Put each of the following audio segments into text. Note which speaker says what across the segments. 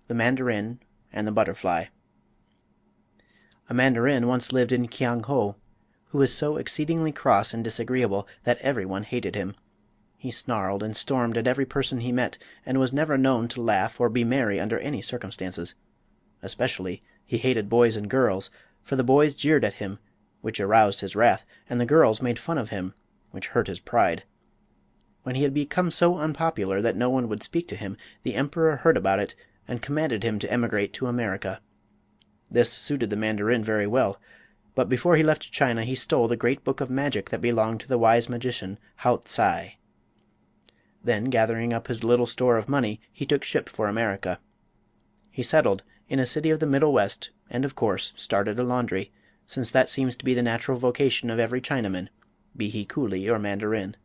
Speaker 1: The Mandarin and the Butterfly. A mandarin once lived in Kiang-ho, who was so exceedingly cross and disagreeable that everyone hated him. He snarled and stormed at every person he met, and was never known to laugh or be merry under any circumstances. Especially he hated boys and girls, for the boys jeered at him, which aroused his wrath, and the girls made fun of him, which hurt his pride. When he had become so unpopular that no one would speak to him, the emperor heard about it and commanded him to emigrate to America. This suited the mandarin very well, but before he left China he stole the great book of magic that belonged to the wise magician Tsai. Then, gathering up his little store of money, he took ship for America. He settled in a city of the Middle West and, of course, started a laundry, since that seems to be the natural vocation of every Chinaman, be he coolie or mandarin.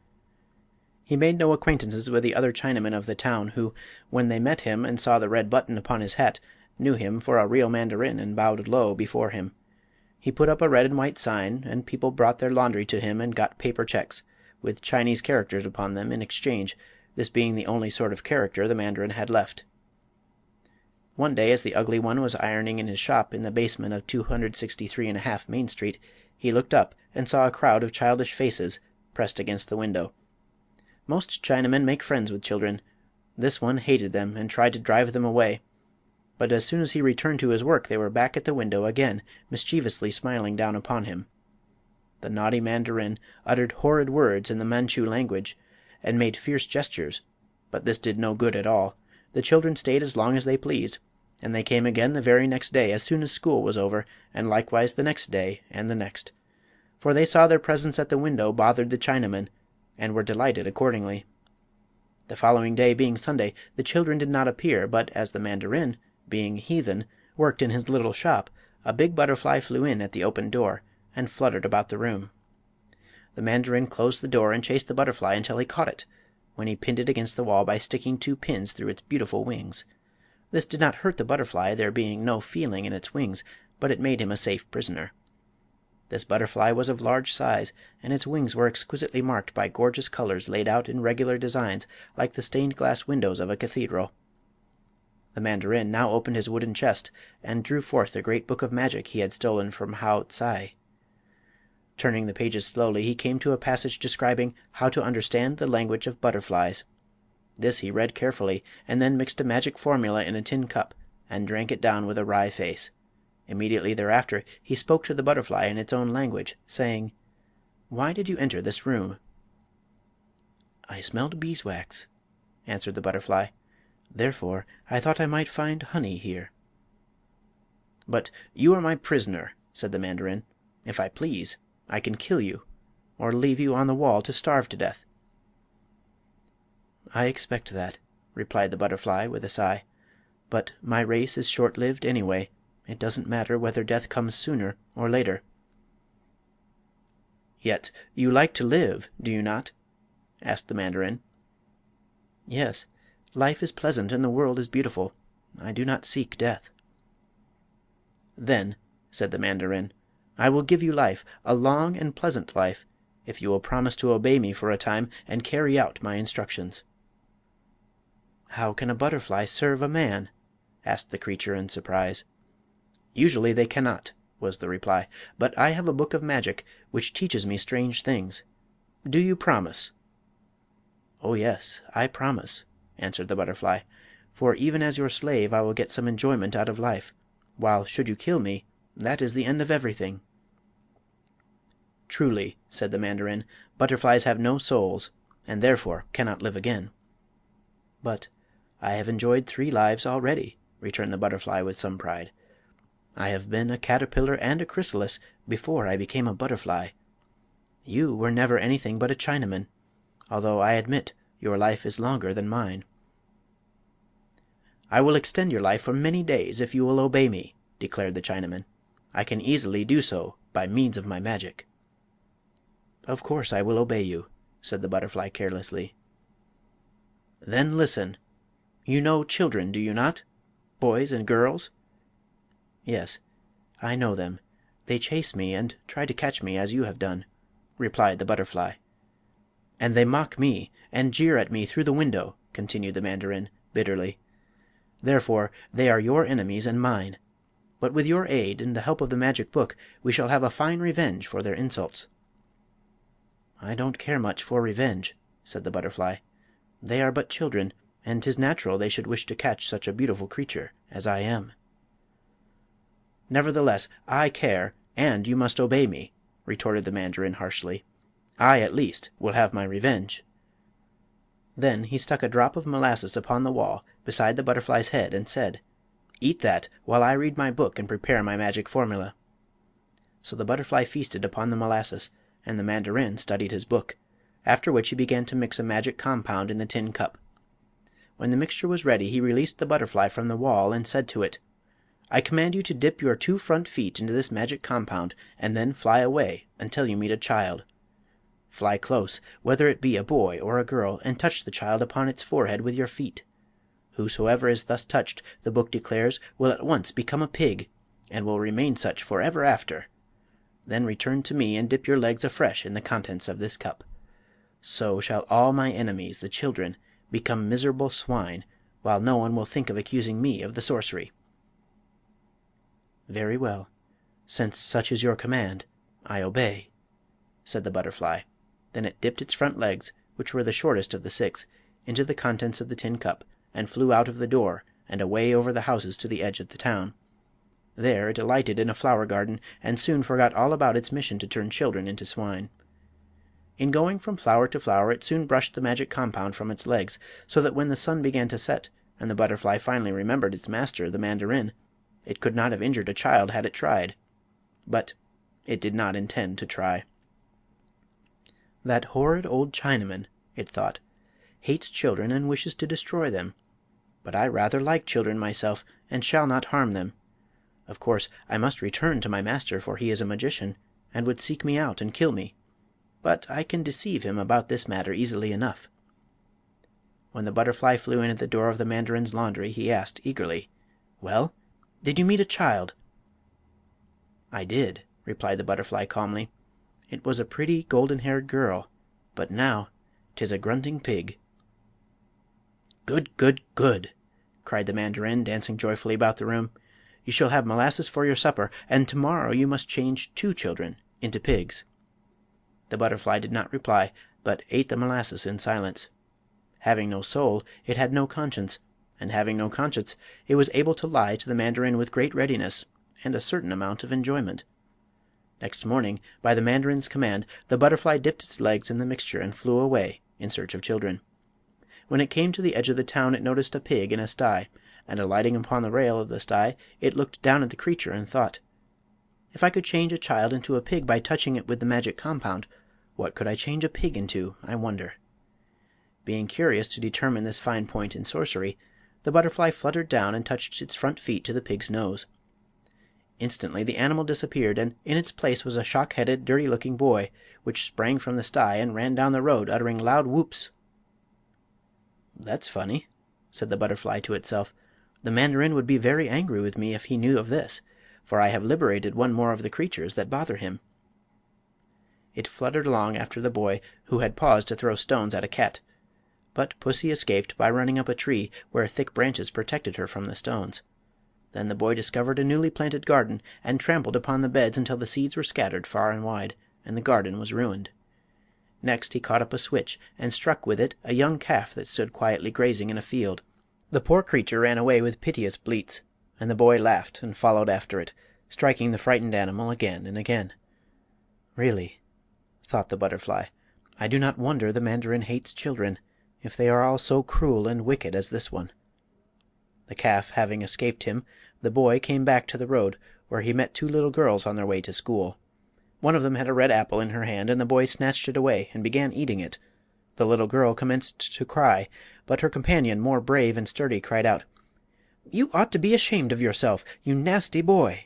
Speaker 1: He made no acquaintances with the other Chinamen of the town, who, when they met him and saw the red button upon his hat, knew him for a real mandarin and bowed low before him. He put up a red and white sign, and people brought their laundry to him and got paper checks, with Chinese characters upon them, in exchange, this being the only sort of character the mandarin had left. One day, as the ugly one was ironing in his shop in the basement of 263½ Main Street, he looked up and saw a crowd of childish faces pressed against the window. Most Chinamen make friends with children. This one hated them and tried to drive them away. But as soon as he returned to his work they were back at the window again, mischievously smiling down upon him. The naughty mandarin uttered horrid words in the Manchu language, and made fierce gestures, but this did no good at all. The children stayed as long as they pleased, and they came again the very next day as soon as school was over, and likewise the next day and the next. For they saw their presence at the window bothered the Chinaman, and were delighted accordingly. The following day being Sunday, the children did not appear, but as the mandarin, being heathen, worked in his little shop, a big butterfly flew in at the open door and fluttered about the room. The mandarin closed the door and chased the butterfly until he caught it, when he pinned it against the wall by sticking 2 pins through its beautiful wings. This did not hurt the butterfly, there being no feeling in its wings, but it made him a safe prisoner. This butterfly was of large size, and its wings were exquisitely marked by gorgeous colors laid out in regular designs, like the stained glass windows of a cathedral. The mandarin now opened his wooden chest and drew forth the great book of magic he had stolen from Tsai. Turning the pages slowly, he came to a passage describing how to understand the language of butterflies. This he read carefully, and then mixed a magic formula in a tin cup and drank it down with a wry face. Immediately thereafter he spoke to the butterfly in its own language, saying, "Why did you enter this room?" "I smelled beeswax," answered the butterfly. "Therefore I thought I might find honey here." "But you are my prisoner," said the mandarin. "If I please, I can kill you, or leave you on the wall to starve to death." "I expect that," replied the butterfly with a sigh. "But my race is short-lived anyway. It doesn't matter whether death comes sooner or later." "Yet you like to live, do you not?" asked the mandarin. "Yes, life is pleasant and the world is beautiful. I do not seek death." "Then," said the mandarin, "I will give you life, a long and pleasant life, if you will promise to obey me for a time and carry out my instructions." "How can a butterfly serve a man?" asked the creature in surprise. "Usually they cannot," was the reply, "but I have a book of magic which teaches me strange things. Do you promise?" "Oh yes, I promise," answered the butterfly, "for even as your slave I will get some enjoyment out of life, while should you kill me, that is the end of everything." "Truly," said the mandarin, "butterflies have no souls, and therefore cannot live again." "But I have enjoyed 3 lives already," returned the butterfly with some pride. "I have been a caterpillar and a chrysalis before I became a butterfly. You were never anything but a Chinaman, although I admit your life is longer than mine." "I will extend your life for many days if you will obey me," declared the Chinaman. "I can easily do so by means of my magic." "Of course I will obey you," said the butterfly carelessly. "Then listen. You know children, do you not? Boys and girls?" "Yes, I know them. They chase me and try to catch me as you have done," replied the butterfly. "And they mock me and jeer at me through the window," continued the mandarin, bitterly. Therefore they are your enemies and mine. But with your aid and the help of the magic book we shall have a fine revenge for their insults." "I don't care much for revenge," said the butterfly. "They are but children, and 'tis natural they should wish to catch such a beautiful creature as I am." "Nevertheless, I care, and you must obey me," retorted the mandarin, harshly. "I, at least, will have my revenge." Then he stuck a drop of molasses upon the wall beside the butterfly's head and said, "Eat that while I read my book and prepare my magic formula." So the butterfly feasted upon the molasses, and the mandarin studied his book, after which he began to mix a magic compound in the tin cup. When the mixture was ready he released the butterfly from the wall and said to it, "I command you to dip your 2 front feet into this magic compound and then fly away until you meet a child. Fly close, whether it be a boy or a girl, and touch the child upon its forehead with your feet. Whosoever is thus touched, the book declares, will at once become a pig, and will remain such forever after. Then return to me and dip your legs afresh in the contents of this cup. So shall all my enemies, the children, become miserable swine, while no one will think of accusing me of the sorcery." "Very well. Since such is your command, I obey," said the butterfly. Then it dipped its front legs, which were the shortest of the 6, into the contents of the tin cup, and flew out of the door and away over the houses to the edge of the town. There it alighted in a flower garden, and soon forgot all about its mission to turn children into swine. In going from flower to flower it soon brushed the magic compound from its legs, so that when the sun began to set, and the butterfly finally remembered its master, the mandarin, it could not have injured a child had it tried. But it did not intend to try. "That horrid old Chinaman," it thought, "hates children and wishes to destroy them. But I rather like children myself, and shall not harm them. Of course I must return to my master, for he is a magician, and would seek me out and kill me. But I can deceive him about this matter easily enough." When the butterfly flew in at the door of the mandarin's laundry he asked, eagerly, "Well, did you meet a child?" "I did," replied the butterfly, calmly. "It was a pretty golden-haired girl, but now 'tis a grunting pig." "Good, good, good!" cried the mandarin, dancing joyfully about the room. "You shall have molasses for your supper, and tomorrow you must change 2 children into pigs." The butterfly did not reply, but ate the molasses in silence. Having no soul, it had no conscience, and having no conscience, it was able to lie to the mandarin with great readiness and a certain amount of enjoyment. Next morning, by the mandarin's command, the butterfly dipped its legs in the mixture and flew away in search of children. When it came to the edge of the town it noticed a pig in a sty, and alighting upon the rail of the sty it looked down at the creature and thought, "If I could change a child into a pig by touching it with the magic compound, what could I change a pig into, I wonder?" Being curious to determine this fine point in sorcery, the butterfly fluttered down and touched its front feet to the pig's nose. Instantly the animal disappeared, and in its place was a shock-headed, dirty-looking boy, which sprang from the sty and ran down the road uttering loud whoops. "That's funny," said the butterfly to itself. "The mandarin would be very angry with me if he knew of this, for I have liberated one more of the creatures that bother him." It fluttered along after the boy, who had paused to throw stones at a cat. But pussy escaped by running up a tree where thick branches protected her from the stones. Then the boy discovered a newly planted garden and trampled upon the beds until the seeds were scattered far and wide, and the garden was ruined. Next he caught up a switch and struck with it a young calf that stood quietly grazing in a field. The poor creature ran away with piteous bleats, and the boy laughed and followed after it, striking the frightened animal again and again. "Really," thought the butterfly, "I do not wonder the mandarin hates children, if they are all so cruel and wicked as this one." The calf having escaped him, the boy came back to the road, where he met 2 little girls on their way to school. One of them had a red apple in her hand, and the boy snatched it away and began eating it. The little girl commenced to cry, but her companion, more brave and sturdy, cried out, "You ought to be ashamed of yourself, you nasty boy!"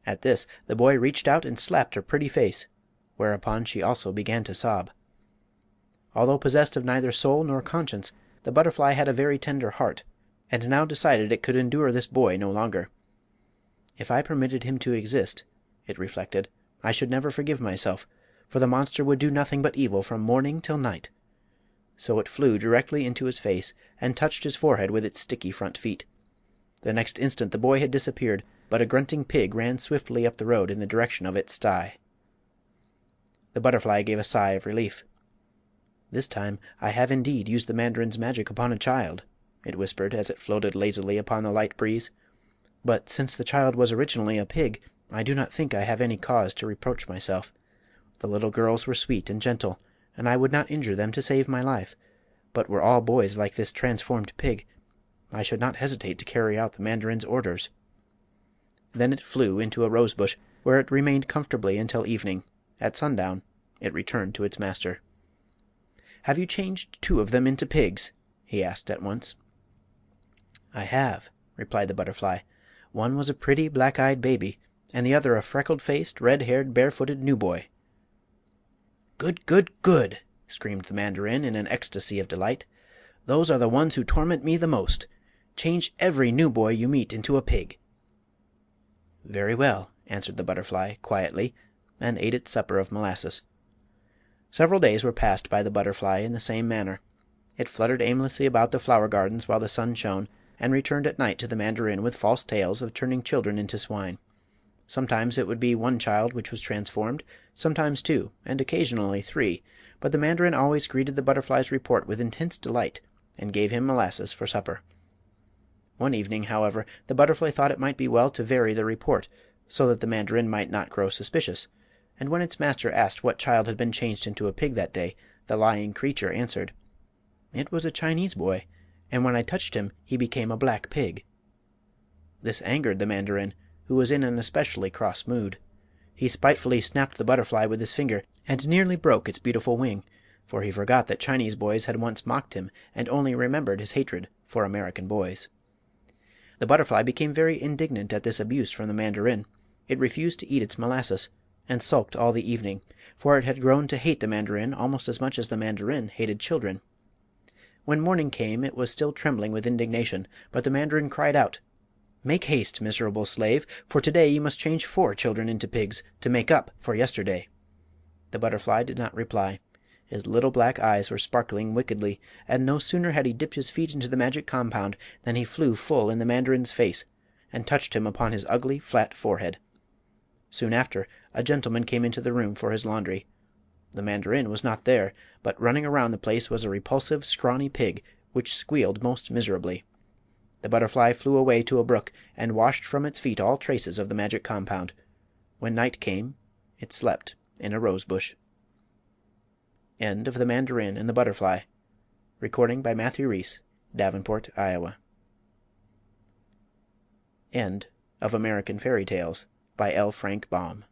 Speaker 1: At this the boy reached out and slapped her pretty face, whereupon she also began to sob. Although possessed of neither soul nor conscience, the butterfly had a very tender heart, and now decided it could endure this boy no longer. "If I permitted him to exist," it reflected, "I should never forgive myself, for the monster would do nothing but evil from morning till night. so it flew directly into his face and touched his forehead with its sticky front feet. The next instant the boy had disappeared, but a grunting pig ran swiftly up the road in the direction of its sty. The butterfly gave a sigh of relief. "This time I have indeed used the mandarin's magic upon a child," it whispered as it floated lazily upon the light breeze. "But since the child was originally a pig, I do not think I have any cause to reproach myself. The little girls were sweet and gentle, and I would not injure them to save my life. But were all boys like this transformed pig, I should not hesitate to carry out the mandarin's orders." Then it flew into a rosebush, where it remained comfortably until evening. At sundown it returned to its master. "Have you changed 2 of them into pigs?" he asked at once. "I have," replied the butterfly. "One was a pretty black-eyed baby, and the other a freckled-faced, red-haired, barefooted new boy." "Good, good, good!" screamed the mandarin in an ecstasy of delight. "Those are the ones who torment me the most. Change every new boy you meet into a pig." "Very well," answered the butterfly, quietly, and ate its supper of molasses. Several days were passed by the butterfly in the same manner. It fluttered aimlessly about the flower gardens while the sun shone, and returned at night to the mandarin with false tales of turning children into swine. Sometimes it would be 1 child which was transformed, sometimes 2, and occasionally 3, but the mandarin always greeted the butterfly's report with intense delight, and gave him molasses for supper. One evening, however, the butterfly thought it might be well to vary the report, so that the mandarin might not grow suspicious, and when its master asked what child had been changed into a pig that day, the lying creature answered: "It was a Chinese boy, and when I touched him he became a black pig." This angered the mandarin, who was in an especially cross mood. He spitefully snapped the butterfly with his finger and nearly broke its beautiful wing, for he forgot that Chinese boys had once mocked him and only remembered his hatred for American boys. The butterfly became very indignant at this abuse from the mandarin. It refused to eat its molasses, and sulked all the evening, for it had grown to hate the mandarin almost as much as the mandarin hated children. When morning came it was still trembling with indignation, but the mandarin cried out: "Make haste, miserable slave, for today you must change 4 children into pigs, to make up for yesterday." The butterfly did not reply. His little black eyes were sparkling wickedly, and no sooner had he dipped his feet into the magic compound than he flew full in the mandarin's face, and touched him upon his ugly, flat forehead. Soon after, a gentleman came into the room for his laundry. The mandarin was not there, but running around the place was a repulsive, scrawny pig, which squealed most miserably. The butterfly flew away to a brook and washed from its feet all traces of the magic compound. When night came it slept in a rosebush. End of The Mandarin and the Butterfly. Recording by Matthew Reese, Davenport, Iowa. End of American Fairy Tales by L. Frank Baum.